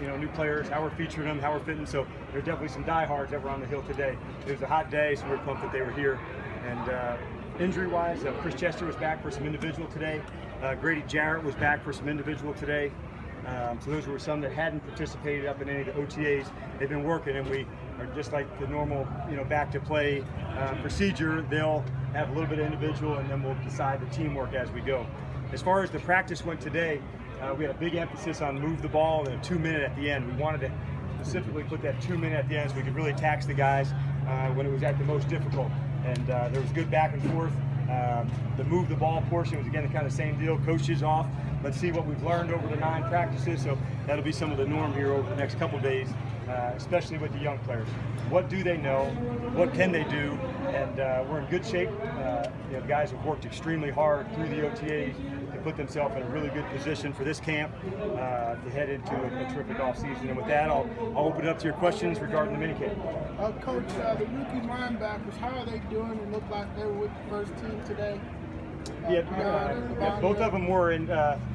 new players, how we're featuring them, how we're fitting. So there's definitely some diehards that were on the hill today. It was a hot day, so we're pumped that they were here. And injury-wise, Chris Chester was back for some individual today. Grady Jarrett was back for some individual today. So those were some that hadn't participated up in any of the OTAs. They've been working, and we are just like the normal, back to play procedure. They'll have a little bit of individual, and then we'll decide the teamwork as we go. As far as the practice went today, we had a big emphasis on move the ball and a 2-minute at the end. We wanted to specifically put that 2-minute at the end so we could really tax the guys when it was at the most difficult. And there was good back and forth. The move the ball portion was again the kind of same deal. Coaches off. Let's see what we've learned over the 9 practices. So that'll be some of the norm here over the next couple days, especially with the young players. What do they know? What can they do? And we're in good shape. The guys have worked extremely hard through the OTAs to put themselves in a really good position for this camp to head into a terrific offseason. And with that, I'll open it up to your questions regarding the minicamp. Coach, the rookie linebackers, how are they doing? It looked like they were with the first team today. Both of them were, and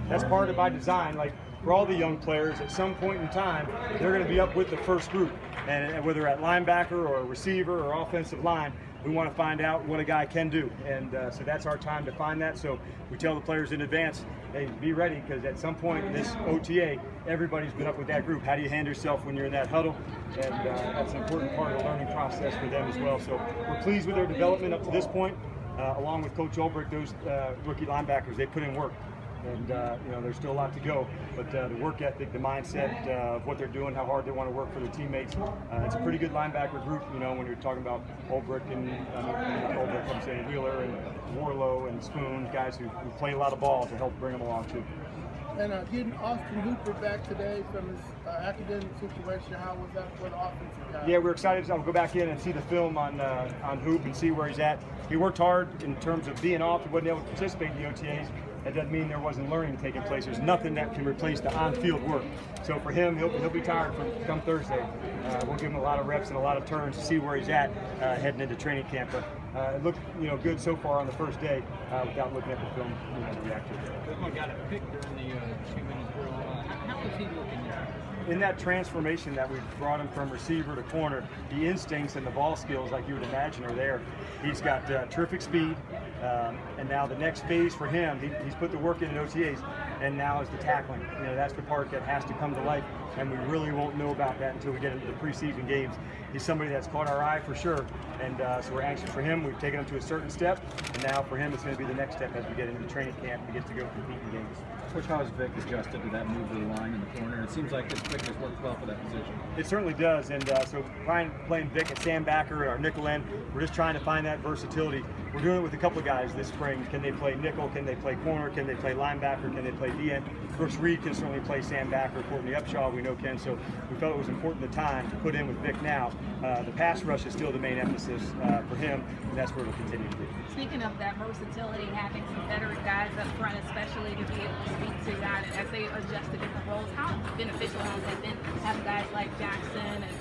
that's part of by design. Like for all the young players, at some point in time, they're going to be up with the first group. And whether at linebacker or receiver or offensive line, we want to find out what a guy can do. And so that's our time to find that. So we tell the players in advance, hey, be ready, because at some point in this OTA, everybody's been up with that group. How do you handle yourself when you're in that huddle? And that's an important part of the learning process for them as well. So we're pleased with their development up to this point. Along with Coach Ulbrich, those rookie linebackers, they put in work. And there's still a lot to go, but the work ethic, the mindset of what they're doing, how hard they want to work for their teammates, it's a pretty good linebacker group. When you're talking about Ulbrich and Ulbrich, I'm saying Wheeler and Warlow and Spoon, guys who play a lot of ball to help bring them along too. And getting Austin Hooper back today from his academic situation, how was that for the offensive guy? Yeah, we're excited. I'll go back in and see the film on Hoop and see where he's at. He worked hard in terms of being off. He wasn't able to participate in the OTAs. That doesn't mean there wasn't learning taking place. There's nothing that can replace the on-field work. So for him, he'll be tired come Thursday. We'll give him a lot of reps and a lot of turns to see where he's at heading into training camp. But it looked good so far on the first day without looking at the film to react to it. Quinn got a pick during the 2-minute drill. How was he looking there? In that transformation that we brought him from receiver to corner, the instincts and the ball skills, like you would imagine, are there. He's got terrific speed, and now the next phase for him, he's put the work in OTAs, and now is the tackling. That's the part that has to come to life, and we really won't know about that until we get into the preseason games. He's somebody that's caught our eye for sure, and so we're anxious for him. We've taken him to a certain step, and now for him it's going to be the next step as we get into training camp and he gets to go compete in games. Coach, how has Vic adjusted to that move to the line in the corner? It seems like his quickness works well for that position. It certainly does, and so playing Vic at Sandbacker or our nickel end, we're just trying to find that versatility. We're doing it with a couple of guys this spring. Can they play nickel? Can they play corner? Can they play linebacker? Can they play DN? Brooks Reed can certainly play Sandbacker. Courtney Upshaw, we know can. So we felt it was important at the time to put in with Vic now. The pass rush is still the main emphasis for him, and that's where it'll continue to be. Speaking of that versatility, having some veteran guys up front, especially to be able to speak to guys as they adjust to different roles, how beneficial has it been having guys like Jackson and